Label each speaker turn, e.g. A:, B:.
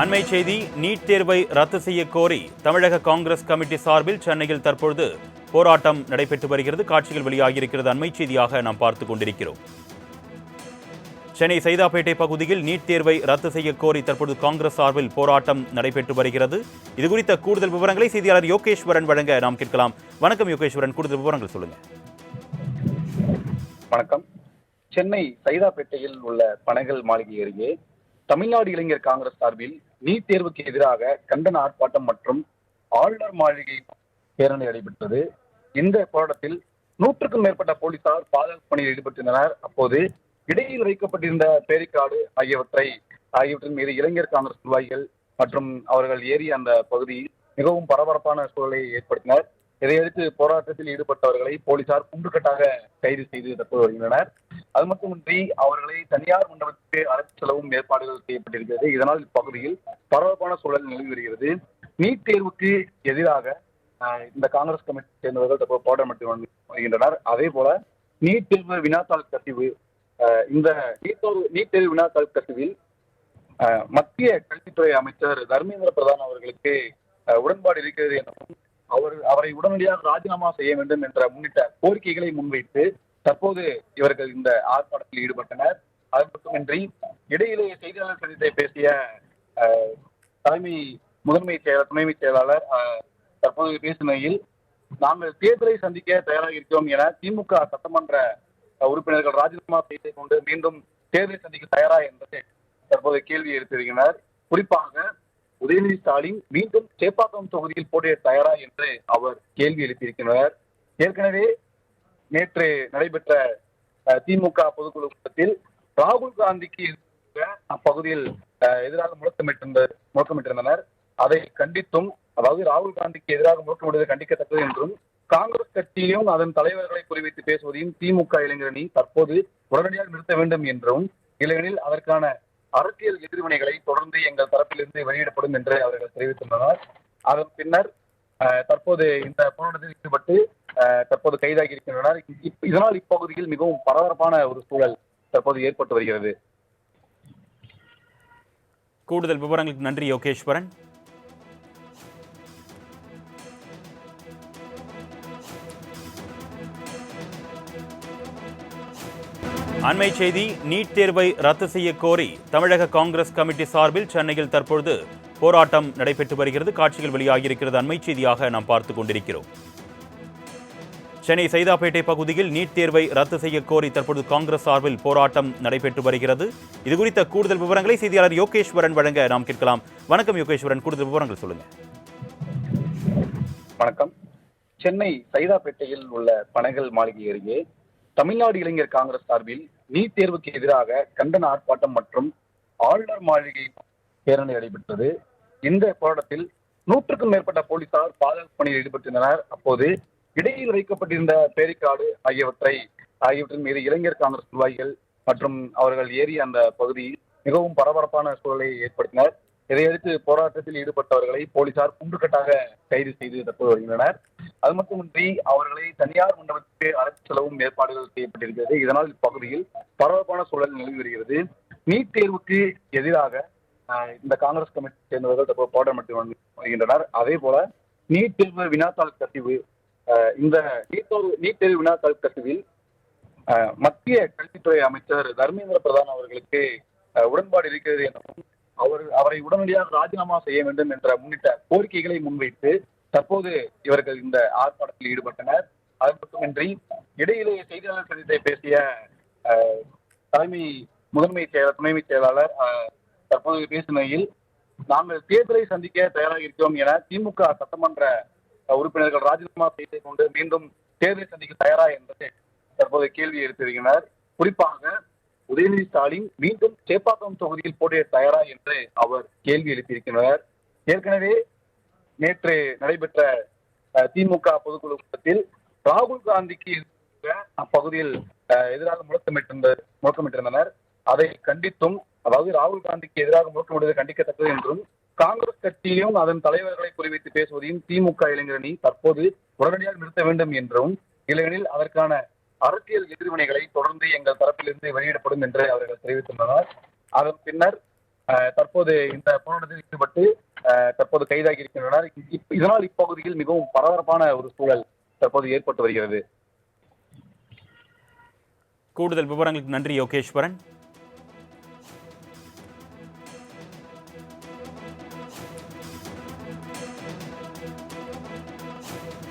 A: அண்மை செய்தி, நீட் தேர்வை ரத்து செய்ய கோரி தமிழக காங்கிரஸ் கமிட்டி சார்பில் சென்னையில் தற்பொழுது போராட்டம் நடைபெற்று வருகிறது. காட்சிகள் வெளியாகியிருக்கிறது. அண்மை செய்தியாக நாம் பார்த்துக் கொண்டிருக்கிறோம். சென்னை சைதாப்பேட்டை பகுதியில் நீட் தேர்வை ரத்து செய்ய கோரி தற்பொழுது காங்கிரஸ் சார்பில் போராட்டம் நடைபெற்று வருகிறது. இதுகுறித்த கூடுதல் விவரங்களை செய்தியாளர் யோகேஸ்வரன் வழங்க நாம் கேட்கலாம். வணக்கம் யோகேஸ்வரன், கூடுதல் விவரங்கள் சொல்லுங்க.
B: வணக்கம். சென்னை சைதாப்பேட்டையில் உள்ள பனைகள் மாளிகை அருகே தமிழ்நாடு இளைஞர் காங்கிரஸ் சார்பில் நீட் தேர்வுக்கு எதிராக கண்டன ஆர்ப்பாட்டம் மற்றும் ஆளுநர் மாளிகை பேரணி நடைபெற்றது. இந்த போராட்டத்தில் 100க்கும் மேற்பட்ட போலீசார் பாதுகாப்பு பணியில் ஈடுபட்டிருந்தனர். அப்போது இடையில் வைக்கப்பட்டிருந்த பேரிக்காடு ஆகியவற்றின் மீது இளைஞர் காங்கிரஸ் நிர்வாகிகள் மற்றும் அவர்கள் ஏறிய அந்த பகுதியில் மிகவும் பரபரப்பான சூழலை ஏற்படுத்தினர். இதையடுத்து போராட்டத்தில் ஈடுபட்டவர்களை போலீசார் குண்டுக்கட்டாக கைது செய்து தற்போது வருகின்றனர். அது மட்டுமின்றி அவர்களை தனியார் மண்டபத்துக்கு அழைத்து செல்லவும் ஏற்பாடுகள் செய்யப்பட்டிருக்கிறது. இதனால் இப்பகுதியில் பரபரப்பான சூழல் நிலவி வருகிறது. நீட் தேர்வுக்கு எதிராக இந்த காங்கிரஸ் கமிட்டி சேர்ந்தவர்கள் தற்போது போராட்டம் நடத்தி வருகின்றனர். அதே போல நீட் தேர்வு வினாத்தாள் கசிவு இந்த நீட் தேர்வு வினாத்தாள் கசிவில் மத்திய கல்வித்துறை அமைச்சர் தர்மேந்திர பிரதான் அவர்களுக்கு உடன்பாடு இருக்கிறது எனவும் அவரை உடனடியாக ராஜினாமா செய்ய வேண்டும் என்ற முன்னிட்ட கோரிக்கைகளை முன்வைத்து தற்போது இவர்கள் இந்த ஆர்ப்பாட்டத்தில் ஈடுபட்டனர். அது மட்டுமின்றி இடையிலேயே செய்தியாளர் சந்தித்தை பேசிய துணைமை செயலாளர் தற்போது பேசுகையில், நாங்கள் தேர்தலை சந்திக்க தயாராக இருக்கிறோம் என திமுக சட்டமன்ற உறுப்பினர்கள் ராஜினாமா செய்து கொண்டு மீண்டும் தேர்தலை சந்திக்க தயாரா என்று தற்போது கேள்வி எழுப்பியிருக்கிறார். குறிப்பாக உதயநிதி ஸ்டாலின் மீண்டும் சேப்பாக்கம் தொகுதியில் போட்டியிட தயாரா என்று அவர் கேள்வி எழுப்பியிருக்கிறார். ஏற்கனவே நேற்று நடைபெற்ற திமுக பொதுக்குழு கூட்டத்தில் ராகுல் காந்திக்கு அப்பகுதியில் எதிராக முழக்கமிட்டிருந்தனர். அதை கண்டித்தும், அதாவது ராகுல் காந்திக்கு எதிராக முழக்கமிடுவது கண்டிக்கத்தக்கது என்றும், காங்கிரஸ் கட்சியும் அதன் தலைவர்களை குறிவைத்து பேசுவதையும் திமுக இளைஞரணி தற்போது உடனடியாக நிறுத்த வேண்டும் என்றும், இல்லையெனில் அதற்கான அரசியல் எதிர்வினைகளை தொடர்ந்து எங்கள் தரப்பிலிருந்து வெளியிடப்படும் என்று அவர்கள் தெரிவித்துள்ளனர். அதன் பின்னர் தற்போது இந்த போராட்டத்தில் ஈடுபட்டு தற்போது கைதாகி இருக்கின்றனர். இதனால் இப்பகுதியில் மிகவும் பரபரப்பான ஒரு சூழல் தற்போது ஏற்பட்டு வருகிறது.
A: கூடுதல் விவரங்களுக்கு நன்றி யோகேஸ்வரன். அண்மை செய்தி, நீட் தேர்வை ரத்து செய்ய கோரி தமிழக காங்கிரஸ் கமிட்டி சார்பில் சென்னையில் தற்பொழுது போராட்டம் நடைபெற்று வருகிறது. காட்சிகள் வெளியாகியிருக்கிறது. அண்மை செய்தியாக நாம் பார்த்துக் கொண்டிருக்கிறோம். சென்னை சைதாப்பேட்டை பகுதியில் நீட் தேர்வை ரத்து செய்ய கோரி தற்பொழுது காங்கிரஸ் சார்பில் போராட்டம் நடைபெற்று வருகிறது. இதுகுறித்த கூடுதல் விவரங்களை செய்தியாளர் யோகேஸ்வரன் வழங்க நாம் கேட்கலாம். வணக்கம் யோகேஸ்வரன், கூடுதல் விவரங்கள் சொல்லுங்க.
B: வணக்கம். சென்னை சைதாப்பேட்டையில் உள்ள பனைகள் மாளிகை அருகே தமிழ்நாடு இளைஞர் காங்கிரஸ் சார்பில் நீட் தேர்வுக்கு எதிராக கண்டன ஆர்ப்பாட்டம் மற்றும் ஆளுநர் மாளிகை பேரணி நடைபெற்றது. இந்த போராட்டத்தில் 100க்கும் மேற்பட்ட போலீசார் பாதுகாப்பு பணியில் ஈடுபட்டிருந்தனர். அப்போது இடையில் வைக்கப்பட்டிருந்த பேரிக்காடு ஆகியவற்றின் மீது இளைஞர் காங்கிரஸ் நிர்வாகிகள் மற்றும் அவர்கள் ஏறிய அந்த பகுதியில் மிகவும் பரபரப்பான சூழலை ஏற்படுத்தினர். இதையடுத்து போராட்டத்தில் ஈடுபட்டவர்களை போலீசார் குண்டுக்கட்டாக கைது செய்து தற்போது வருகின்றனர். அது மட்டுமின்றி அவர்களை தனியார் மண்டபத்துக்கு அழைத்து செல்லவும் ஏற்பாடுகள் செய்யப்பட்டிருக்கிறது. இதனால் இப்பகுதியில் பரபரப்பான சூழல் நிலவி வருகிறது. நீட் தேர்வுக்கு எதிராக இந்த காங்கிரஸ் கமிட்டி சேர்ந்தவர்கள் தற்போது போராட்டம் நடத்தி வருகின்றனர். அதே போல நீட் தேர்வு வினாத்தாள் கசிவு இந்த நீட் தேர்வு வினாத்தாள் கசிவில் மத்திய கல்வித்துறை அமைச்சர் தர்மேந்திர பிரதான் அவர்களுக்கு உடன்பாடு இருக்கிறது எனவும் அவரை உடனடியாக ராஜினாமா செய்ய வேண்டும் என்ற முன்னிட்ட கோரிக்கைகளை முன்வைத்து தற்போது இவர்கள் இந்த ஆர்ப்பாட்டத்தில் ஈடுபட்டனர். அது மட்டுமின்றி இடையிலேயே செய்தியாளர் சந்தித்தை பேசிய துணைமை செயலாளர் தற்போது பேசுகையில், நாங்கள் தேர்தலை சந்திக்க தயாராக இருக்கிறோம் என திமுக சட்டமன்ற உறுப்பினர்கள் ராஜினாமா செய்து கொண்டு மீண்டும் தேர்தலை சந்திக்க தயாரா என்று தற்போது கேள்வி எழுப்பியிருக்கிறார். குறிப்பாக உதயநிதி ஸ்டாலின் மீண்டும் சேப்பாக்கம் தொகுதியில் போட்டியிட தயாரா என்று அவர் கேள்வி எழுப்பியிருக்கிறார். ஏற்கனவே நேற்று நடைபெற்ற திமுக பொதுக்குழு கூட்டத்தில் ராகுல் காந்திக்கு அப்பகுதியில் எதிராக முழக்கமிட்டிருந்தனர். அதை கண்டித்தும், அதாவது ராகுல் காந்திக்கு எதிராக முழக்கமிடுவது கண்டிக்கத்தக்கது என்றும், காங்கிரஸ் கட்சியும் அதன் தலைவர்களை குறிவைத்து பேசுவதையும் திமுக இளைஞரணி தற்போது உடனடியாக நிறுத்த வேண்டும் என்றும், இல்லையெனில் அதற்கான அரசியல் எதிர்வினைகளை தொடர்ந்து எங்கள் தரப்பிலிருந்து வெளியிடப்படும் என்று அவர்கள் தெரிவித்துள்ளனர். அதன் பின்னர் தற்போது இந்த போராட்டத்தில் ஈடுபட்டு தற்போது கைதாகி இருக்கின்றனர். இதனால் இப்பகுதியில் மிகவும் பரபரப்பான ஒரு சூழல் தற்போது ஏற்பட்டு வருகிறது.
A: கூடுதல் விவரங்களுக்கு நன்றி யோகேஸ்வரன்.